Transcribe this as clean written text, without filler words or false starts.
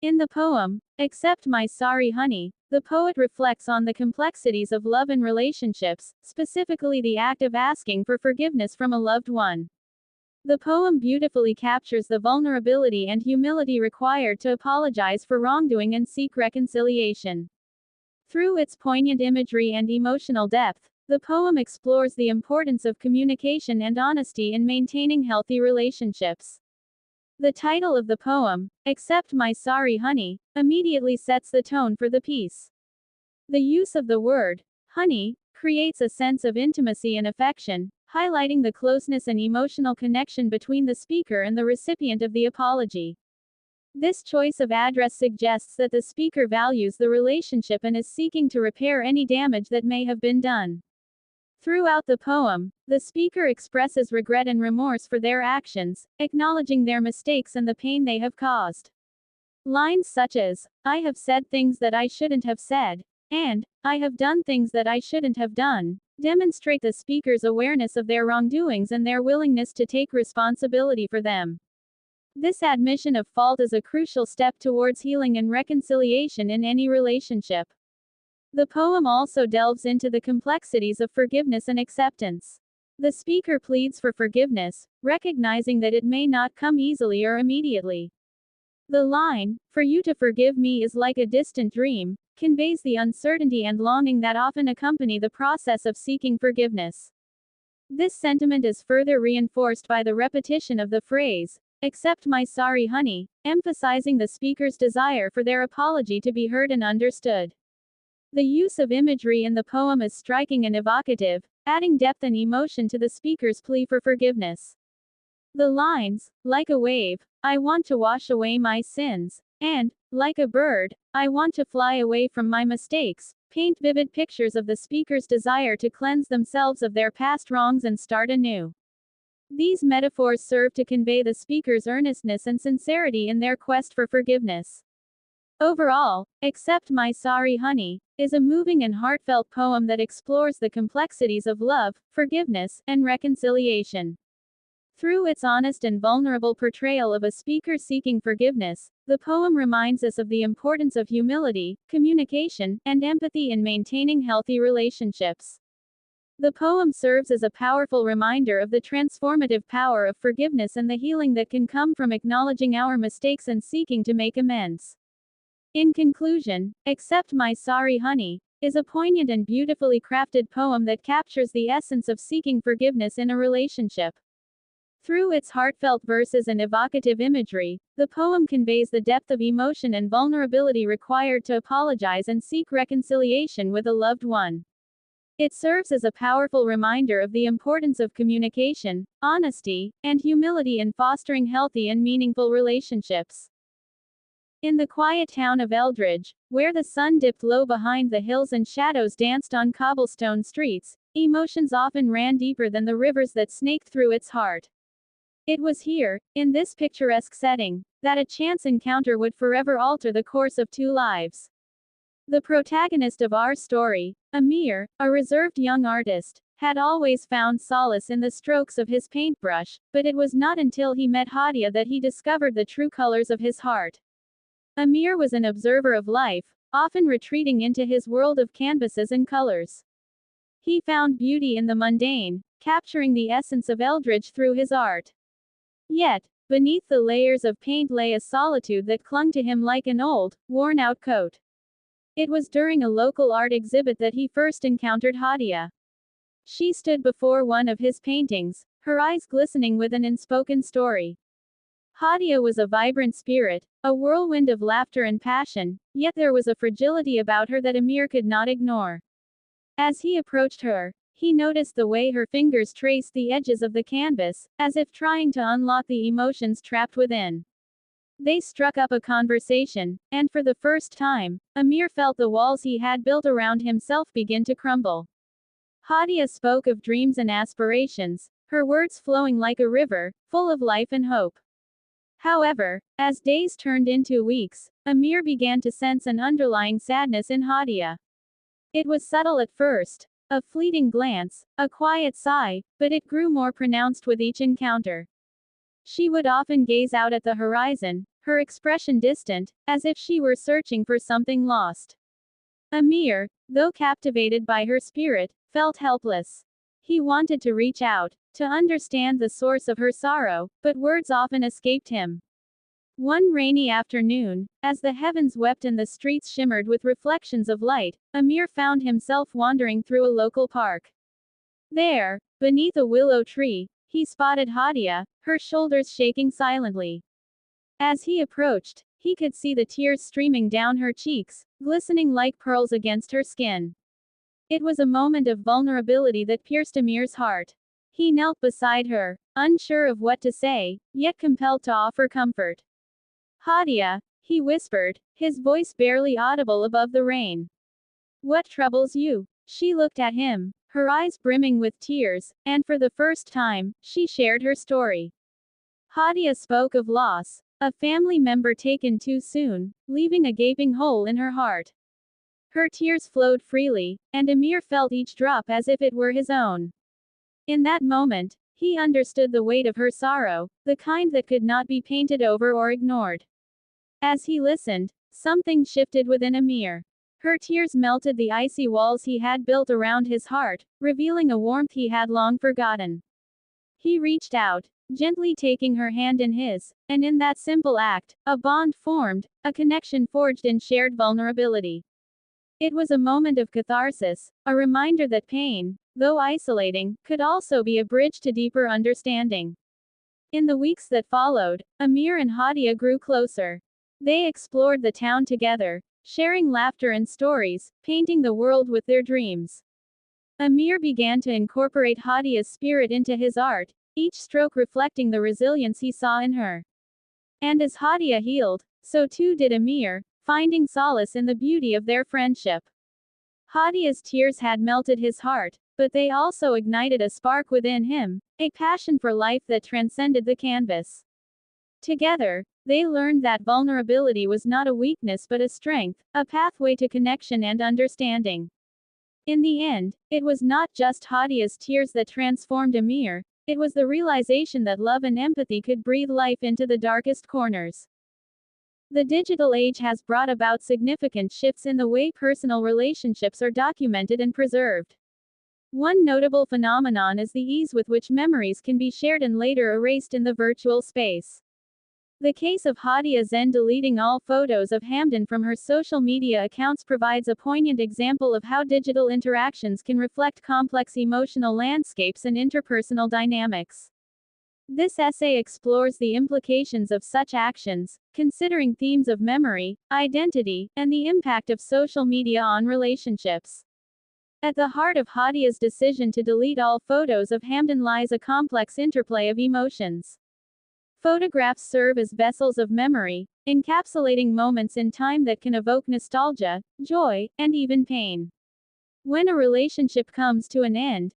In the poem, Accept My Sorry Honey, the poet reflects on the complexities of love and relationships, specifically the act of asking for forgiveness from a loved one. The poem beautifully captures the vulnerability and humility required to apologize for wrongdoing and seek reconciliation. Through its poignant imagery and emotional depth, the poem explores the importance of communication and honesty in maintaining healthy relationships. The title of the poem, Accept My Sorry Honey, immediately sets the tone for the piece. The use of the word, honey, creates a sense of intimacy and affection, highlighting the closeness and emotional connection between the speaker and the recipient of the apology. This choice of address suggests that the speaker values the relationship and is seeking to repair any damage that may have been done. Throughout the poem, the speaker expresses regret and remorse for their actions, acknowledging their mistakes and the pain they have caused. Lines such as, I have said things that I shouldn't have said, and, I have done things that I shouldn't have done, demonstrate the speaker's awareness of their wrongdoings and their willingness to take responsibility for them. This admission of fault is a crucial step towards healing and reconciliation in any relationship. The poem also delves into the complexities of forgiveness and acceptance. The speaker pleads for forgiveness, recognizing that it may not come easily or immediately. The line, "For you to forgive me is like a distant dream," conveys the uncertainty and longing that often accompany the process of seeking forgiveness. This sentiment is further reinforced by the repetition of the phrase, "Accept my sorry honey," emphasizing the speaker's desire for their apology to be heard and understood. The use of imagery in the poem is striking and evocative, adding depth and emotion to the speaker's plea for forgiveness. The lines, like a wave, I want to wash away my sins, and, like a bird, I want to fly away from my mistakes, paint vivid pictures of the speaker's desire to cleanse themselves of their past wrongs and start anew. These metaphors serve to convey the speaker's earnestness and sincerity in their quest for forgiveness. Overall, Accept My Sorry Honey is a moving and heartfelt poem that explores the complexities of love, forgiveness, and reconciliation. Through its honest and vulnerable portrayal of a speaker seeking forgiveness, the poem reminds us of the importance of humility, communication, and empathy in maintaining healthy relationships. The poem serves as a powerful reminder of the transformative power of forgiveness and the healing that can come from acknowledging our mistakes and seeking to make amends. In conclusion, Accept My Sorry Honey is a poignant and beautifully crafted poem that captures the essence of seeking forgiveness in a relationship. Through its heartfelt verses and evocative imagery, the poem conveys the depth of emotion and vulnerability required to apologize and seek reconciliation with a loved one. It serves as a powerful reminder of the importance of communication, honesty, and humility in fostering healthy and meaningful relationships. In the quiet town of Eldridge, where the sun dipped low behind the hills and shadows danced on cobblestone streets, emotions often ran deeper than the rivers that snaked through its heart. It was here, in this picturesque setting, that a chance encounter would forever alter the course of two lives. The protagonist of our story, Amir, a reserved young artist, had always found solace in the strokes of his paintbrush, but it was not until he met Hadiya that he discovered the true colors of his heart. Amir was an observer of life, often retreating into his world of canvases and colors. He found beauty in the mundane, capturing the essence of Eldridge through his art. Yet, beneath the layers of paint lay a solitude that clung to him like an old, worn-out coat. It was during a local art exhibit that he first encountered Hadiya. She stood before one of his paintings, her eyes glistening with an unspoken story. Hadiya was a vibrant spirit, a whirlwind of laughter and passion, yet there was a fragility about her that Amir could not ignore. As he approached her, he noticed the way her fingers traced the edges of the canvas, as if trying to unlock the emotions trapped within. They struck up a conversation, and for the first time, Amir felt the walls he had built around himself begin to crumble. Hadiya spoke of dreams and aspirations, her words flowing like a river, full of life and hope. However, as days turned into weeks, Amir began to sense an underlying sadness in Hadiya. It was subtle at first, a fleeting glance, a quiet sigh, but it grew more pronounced with each encounter. She would often gaze out at the horizon, her expression distant, as if she were searching for something lost. Amir, though captivated by her spirit, felt helpless. He wanted to reach out, to understand the source of her sorrow, but words often escaped him. One rainy afternoon, as the heavens wept and the streets shimmered with reflections of light, Amir found himself wandering through a local park. There, beneath a willow tree, he spotted Hadiya, her shoulders shaking silently. As he approached, he could see the tears streaming down her cheeks, glistening like pearls against her skin. It was a moment of vulnerability that pierced Amir's heart. He knelt beside her, unsure of what to say, yet compelled to offer comfort. Hadiya, he whispered, his voice barely audible above the rain. What troubles you? She looked at him, her eyes brimming with tears, and for the first time, she shared her story. Hadiya spoke of loss, a family member taken too soon, leaving a gaping hole in her heart. Her tears flowed freely, and Amir felt each drop as if it were his own. In that moment, he understood the weight of her sorrow, the kind that could not be painted over or ignored. As he listened, something shifted within Amir. Her tears melted the icy walls he had built around his heart, revealing a warmth he had long forgotten. He reached out, gently taking her hand in his, and in that simple act, a bond formed, a connection forged in shared vulnerability. It was a moment of catharsis, a reminder that pain, though isolating, could also be a bridge to deeper understanding. In the weeks that followed, Amir and Hadiya grew closer. They explored the town together, sharing laughter and stories, painting the world with their dreams. Amir began to incorporate Hadiya's spirit into his art, each stroke reflecting the resilience he saw in her. And as Hadiya healed, so too did Amir, finding solace in the beauty of their friendship. Hadiya's tears had melted his heart, but they also ignited a spark within him, a passion for life that transcended the canvas. Together, they learned that vulnerability was not a weakness but a strength, a pathway to connection and understanding. In the end, it was not just Hadiya's tears that transformed Amir, it was the realization that love and empathy could breathe life into the darkest corners. The digital age has brought about significant shifts in the way personal relationships are documented and preserved. One notable phenomenon is the ease with which memories can be shared and later erased in the virtual space. The case of Hadiya Zen deleting all photos of Hamdan from her social media accounts provides a poignant example of how digital interactions can reflect complex emotional landscapes and interpersonal dynamics. This essay explores the implications of such actions, considering themes of memory, identity, and the impact of social media on relationships. At the heart of Hadiya's decision to delete all photos of Hamdan lies a complex interplay of emotions. Photographs serve as vessels of memory, encapsulating moments in time that can evoke nostalgia, joy, and even pain. When a relationship comes to an end,